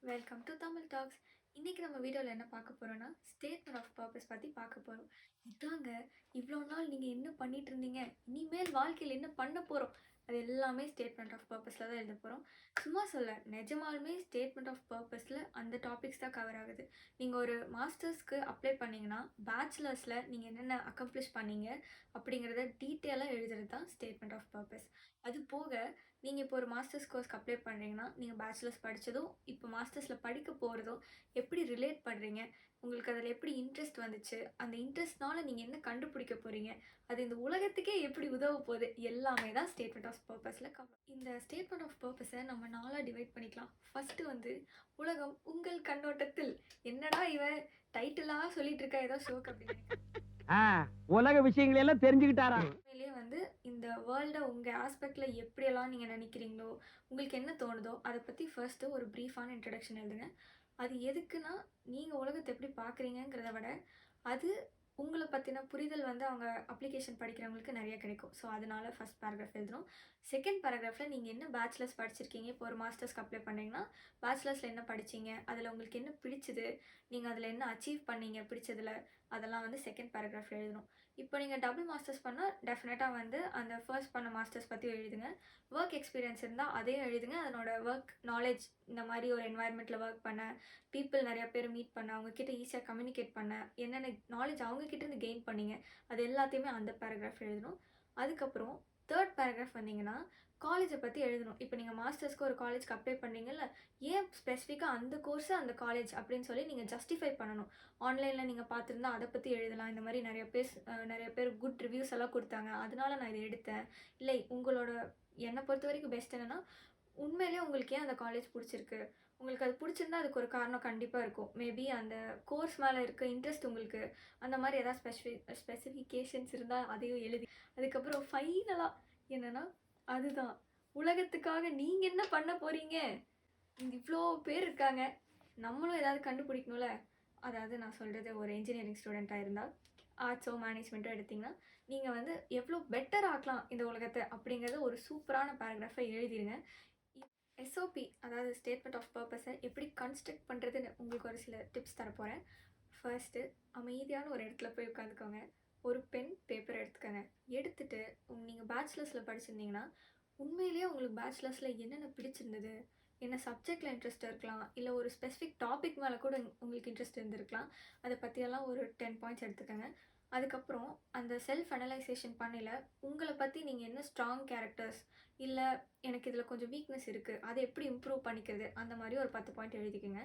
Welcome to Tamil tax. இன்னைக்கு நம்ம வீடியோவில் என்ன பார்க்க போறோம்னா ஸ்டேட்மெண்ட் ஆஃப் பர்பஸ் பற்றி பார்க்க போகிறோம். இதாங்க, இவ்வளோ நாள் நீங்கள் என்ன பண்ணிட்டு இருந்தீங்க, இனிமேல் வாழ்க்கையில் என்ன பண்ண போகிறோம், அது எல்லாமே ஸ்டேட்மெண்ட் ஆஃப் பர்பஸில் தான் எழுத போகிறோம். சும்மா சொல்ல, நிஜமாலுமே ஸ்டேட்மெண்ட் ஆஃப் பர்பஸில் அந்த டாபிக்ஸ் தான் கவர் ஆகுது. நீங்கள் ஒரு மாஸ்டர்ஸ்க்கு அப்ளை பண்ணிங்கன்னா பேச்சுலர்ஸில் நீங்கள் என்னென்ன அக்கம்ப்ளிஷ் பண்ணீங்க அப்படிங்கிறத டீட்டெயிலாக எழுதுறது தான் ஸ்டேட்மெண்ட் ஆஃப் பர்பஸ். அது போக நீங்கள் இப்போ ஒரு மாஸ்டர்ஸ் கோர்ஸ்க்கு அப்ளை பண்ணுறீங்கன்னா நீங்கள் பேச்சுலர்ஸ் படித்ததும் இப்போ மாஸ்டர்ஸில் படிக்க போகிறதும் எப்படி ரிலேட் பண்ணுறீங்க, உங்களுக்கு அதில் எப்படி இன்ட்ரெஸ்ட் வந்துச்சு, அந்த இன்ட்ரெஸ்ட்னால நீங்கள் என்ன கண்டுபிடிக்க போகிறீங்க, அது இந்த உலகத்துக்கே எப்படி உதவ போகுது, எல்லாமே தான் ஸ்டேட்மெண்ட் ஆஃப் பர்பஸில் கவர். இந்த ஸ்டேட்மெண்ட் ஆஃப் பர்பஸை நம்ம நாளாக டிவைட் பண்ணிக்கலாம். ஃபஸ்ட்டு வந்து உலகம் உங்கள் கண்ணோட்டத்தில். என்னடா இவன் டைட்டிலாக சொல்லிட்டு இருக்கா, ஏதோ ஷோக்கு அப்படின்னு உலக விஷயங்களை எல்லாம் தெரிஞ்சுக்கிட்டாரா? உண்மையிலேயே வந்து இந்த வேர்ல்டை உங்கள் ஆஸ்பெக்டில் எப்படியெல்லாம் நீங்கள் நினைக்கிறீங்களோ, உங்களுக்கு என்ன தோணுதோ அதை பற்றி ஃபர்ஸ்ட்டு ஒரு ப்ரீஃபான இன்ட்ரடக்ஷன் எழுதுங்க. அது எதுக்குன்னா, நீங்கள் உலகத்தை எப்படி பார்க்குறீங்கிறத விட அது உங்களை பற்றின புரிதல் வந்து அவங்க அப்ளிகேஷன் படிக்கிறவங்களுக்கு நிறைய கிடைக்கும். ஸோ அதனால ஃபஸ்ட் பேராகிராஃப் எழுதணும். செகண்ட் பேராகிராஃபில் நீங்கள் என்ன பேச்சுலர்ஸ் படிச்சிருக்கீங்க, இப்போ ஒரு மாஸ்டர்ஸ்க்கு அப்ளை பண்ணுறீங்கன்னா பேச்சுலர்ஸில் என்ன படிச்சீங்க, அதில் உங்களுக்கு என்ன பிடிச்சது, நீங்கள் அதில் என்ன அச்சீவ் பண்ணீங்க பிடிச்சதில், அதெல்லாம் வந்து செகண்ட் பேராகிராஃபில் எழுதணும். இப்போ நீங்கள் டபுள் மாஸ்டர்ஸ் பண்ணால் டெஃபினட்டாக வந்து அந்த ஃபர்ஸ்ட் பண்ண மாஸ்டர்ஸ் பற்றி எழுதுங்க. ஒர்க் எக்ஸ்பீரியன்ஸ் இருந்தால் அதையும் எழுதுங்க. அதனோட ஒர்க் நாலேஜ், இந்த மாதிரி ஒரு என்வாயர்மெண்ட்டில் ஒர்க் பண்ண, பீப்புள் நிறையா பேர் மீட் பண்ண, அவங்கக்கிட்ட ஈஸியாக கம்யூனிகேட் பண்ண, என்னென்ன நாலேஜ் அவங்கக்கிட்டேருந்து கெயின் பண்ணீங்க, அது எல்லாத்தையுமே அந்த பேராகிராஃப் எழுதணும். அதுக்கப்புறம் தேர்ட் பேராகிராஃப் வந்தீங்கன்னா காலேஜை பற்றி எழுதணும். இப்போ நீங்கள் மாஸ்டர்ஸ்க்கு ஒரு காலேஜ்க்கு அப்ளை பண்ணீங்கல்ல, ஏன் ஸ்பெசிஃபிக்காக அந்த கோர்ஸு அந்த காலேஜ் அப்படின்னு சொல்லி நீங்கள் ஜஸ்டிஃபை பண்ணணும். ஆன்லைனில் நீங்கள் பார்த்துருந்தா அதை பற்றி எழுதலாம். இந்த மாதிரி நிறைய பேர் குட் ரிவ்யூஸ் எல்லாம் கொடுத்தாங்க, அதனால நான் இதை எடுத்தேன். இல்லை, உங்களோட என்னை பொறுத்த வரைக்கும் பெஸ்ட் என்னென்னா, உண்மையிலேயே உங்களுக்கு ஏன் அந்த காலேஜ் பிடிச்சிருக்கு, உங்களுக்கு அது பிடிச்சிருந்தா அதுக்கு ஒரு காரணம் கண்டிப்பாக இருக்கும். மேபி அந்த கோர்ஸ் மேலே இருக்க இன்ட்ரெஸ்ட் உங்களுக்கு, அந்த மாதிரி ஏதாவது ஸ்பெசிஃபிகேஷன்ஸ் இருந்தால் அதையும் எழுதி. அதுக்கப்புறம் ஃபைனலாக என்னென்னா, அதுதான் உலகத்துக்காக நீங்கள் என்ன பண்ண போகிறீங்க, இங்கே இவ்வளோ பேர் இருக்காங்க, நம்மளும் ஏதாவது கண்டுபிடிக்கணும்ல. அதாவது நான் சொல்கிறது, ஒரு இன்ஜினியரிங் ஸ்டூடெண்ட்டாக இருந்தால் ஆர்ட்ஸோ மேனேஜ்மெண்ட்டோ எடுத்திங்கன்னா நீங்கள் வந்து எவ்வளோ பெட்டர் ஆக்கலாம் இந்த உலகத்தை அப்படிங்கிறத ஒரு சூப்பரான பேராகிராஃபை எழுதிடுங்க. எஸ்ஓபி, அதாவது ஸ்டேட்மெண்ட் ஆஃப் பர்பஸை எப்படி கன்ஸ்ட்ரக்ட் பண்ணுறதுன்னு உங்களுக்கு ஒரு சில டிப்ஸ் தரப்போகிறேன். ஃபர்ஸ்ட்டு, அமைதியான ஒரு இடத்துல போய் உட்காந்துக்கோங்க. ஒரு பென் பேப்பர் எடுத்துக்கோங்க. எடுத்துகிட்டு நீங்கள் பேச்சுலர்ஸில் படிச்சிருந்தீங்கன்னா உண்மையிலேயே உங்களுக்கு பேச்சுலர்ஸில் என்னென்ன பிடிச்சிருந்தது, என்ன சப்ஜெக்டில் இன்ட்ரெஸ்ட் இருக்கலாம், இல்லை ஒரு ஸ்பெசிஃபிக் டாபிக் மேலே கூட உங்களுக்கு இன்ட்ரெஸ்ட் இருந்திருக்கலாம். அதை பற்றியெல்லாம் ஒரு 10 பாயிண்ட்ஸ் எடுத்துக்கோங்க. அதுக்கப்புறம் அந்த செல்ஃப் அனலைசேஷன் பண்ணல உங்களை பற்றி நீங்கள் என்ன ஸ்ட்ராங் கேரக்டர்ஸ், இல்லை எனக்கு இதில் கொஞ்சம் வீக்னஸ் இருக்குது, அதை எப்படி இம்ப்ரூவ் பண்ணிக்கிறது, அந்த மாதிரி ஒரு 10 பாயிண்ட் எழுதிக்கோங்க.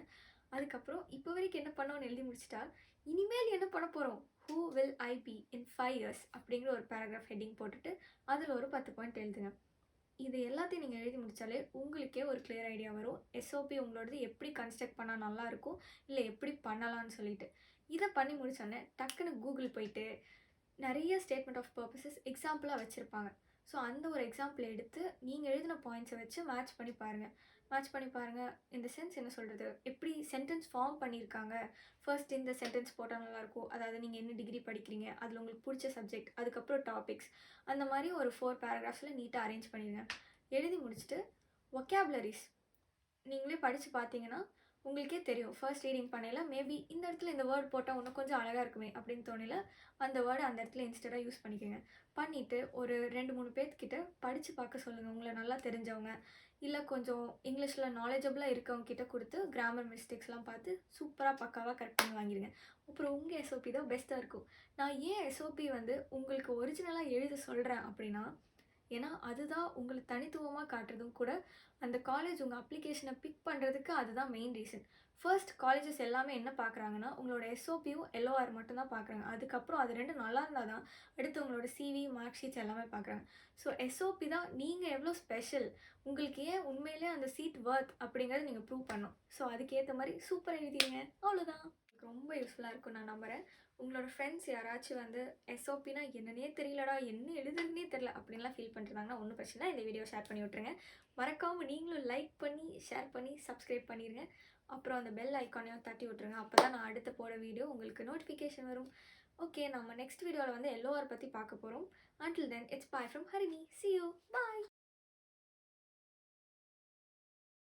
அதுக்கப்புறம் இப்போ வரைக்கும் என்ன பண்ணோன்னு எழுதி முடிச்சிட்டா, இனிமேல் என்ன பண்ண போகிறோம், who will I be in 5 years அப்படிங்கிற ஒரு பேராகிராஃப் ஹெட்டிங் போட்டுட்டு அதில் ஒரு 10 பாயிண்ட் எழுதுங்க. இது எல்லாத்தையும் நீங்கள் எழுதி முடித்தாலே உங்களுக்கே ஒரு கிளியர் ஐடியா வரும். எஸ்ஓபி உங்களோடது எப்படி கன்ஸ்ட்ரக்ட் பண்ணால் நல்லாயிருக்கும், இல்லை எப்படி பண்ணலான்னு சொல்லிட்டு. இதை பண்ணி முடித்தோடனே டக்குன்னு கூகுள் போயிட்டு நிறைய ஸ்டேட்மெண்ட் ஆஃப் பர்பஸஸ் எக்ஸாம்பிளாக வச்சுருப்பாங்க. ஸோ அந்த ஒரு எக்ஸாம்பிள் எடுத்து நீங்கள் எழுதின பாயிண்ட்ஸை வச்சு மேட்ச் பண்ணி பாருங்கள். இந்த சென்ஸ் என்ன சொல்கிறது, எப்படி சென்டென்ஸ் ஃபார்ம் பண்ணியிருக்காங்க. ஃபர்ஸ்ட் இந்த சென்டென்ஸ் போட்டால் நல்லாயிருக்கும், அதாவது நீங்கள் என்ன டிகிரி படிக்கிறீங்க, அதில் உங்களுக்கு பிடிச்ச சப்ஜெக்ட், அதுக்கப்புறம் டாபிக்ஸ், அந்த மாதிரி ஒரு 4 பேராகிராஃப்ஸில் நீட்டாக அரேஞ்ச் பண்ணிடுங்க. எழுதி முடிச்சுட்டு ஒக்காபுலரிஸ் நீங்களே படித்து பார்த்தீங்கன்னா உங்களுக்கே தெரியும். ஃபர்ஸ்ட் ரீடிங் பண்ணையில் மேபி இந்த இடத்துல இந்த வேர்ட் போட்டால் இன்னும் கொஞ்சம் அழகாக இருக்குமே அப்படின்னு தோணல, அந்த வேர்டை அந்த இடத்துல இன்ஸ்டடாக யூஸ் பண்ணிக்கோங்க. பண்ணிவிட்டு ஒரு 2-3 பேர்த்துக்கிட்ட படித்து பார்க்க சொல்லுங்கள். உங்களை நல்லா தெரிஞ்சவங்க, இல்லை கொஞ்சம் இங்கிலீஷில் நாலேஜபிளாக இருக்கவங்க கிட்ட கொடுத்து கிராமர் மிஸ்டேக்ஸ்லாம் பார்த்து சூப்பராக பக்காவாக கரெக்ட் பண்ணி வாங்கிடுங்க. அப்புறம் உங்கள் எஸ்ஓபி தான் பெஸ்ட்டாக இருக்கும். நான் ஏன் எஸ்ஓபி வந்து உங்களுக்கு ஒரிஜினலாக எழுத சொல்கிறேன் அப்படின்னா, ஏன்னா அதுதான் உங்களை தனித்துவமாக காட்டுறதும் கூட. அந்த காலேஜ் உங்கள் அப்ளிகேஷனை பிக் பண்ணுறதுக்கு அதுதான் மெயின் ரீசன். ஃபர்ஸ்ட் காலேஜஸ் எல்லாமே என்ன பார்க்குறாங்கன்னா, உங்களோட எஸ்ஓபியும் எல்ஓஆர் மட்டும்தான் பார்க்குறாங்க. அதுக்கப்புறம் அது ரெண்டும் நல்லா இருந்தால் தான் அடுத்து உங்களோட சிவி, மார்க் ஷீட்ஸ் எல்லாமே பார்க்குறாங்க. ஸோ எஸ்ஓபி தான் நீங்கள் எவ்வளோ ஸ்பெஷல், உங்களுக்கு ஏன் உண்மையிலே அந்த சீட் வர்த் அப்படிங்கிறத நீங்கள் ப்ரூவ் பண்ணணும். ஸோ அதுக்கேற்ற மாதிரி சூப்பராக எழுதிடுங்க. அவ்வளோதான். ரொம்ப யூஸ்ஃபுல்லாக இருக்கும் நான் நம்புகிறேன். உங்களோட ஃப்ரெண்ட்ஸ் யாராச்சும் வந்து எஸ்ஓபினா என்னன்னே தெரியலடா, என்ன எழுதுறதுனே தெரில அப்படின்லாம் ஃபீல் பண்ணுறாங்கன்னா ஒன்றும் பிரச்சனை, இந்த வீடியோ ஷேர் பண்ணி விட்ருங்க. மறக்காமல் நீங்களும் லைக் பண்ணி ஷேர் பண்ணி சப்ஸ்கிரைப் பண்ணிடுங்க. அப்புறம் அந்த பெல் ஐக்கானையும் தட்டி விட்ருங்க. அப்போ தான் நான் அடுத்து போகிற வீடியோ உங்களுக்கு நோட்டிஃபிகேஷன் வரும். ஓகே, நம்ம நெக்ஸ்ட் வீடியோவில் வந்து எல்ஓஆர் பற்றி பார்க்க போகிறோம். Until then, it's bye from Harini. See you. Bye.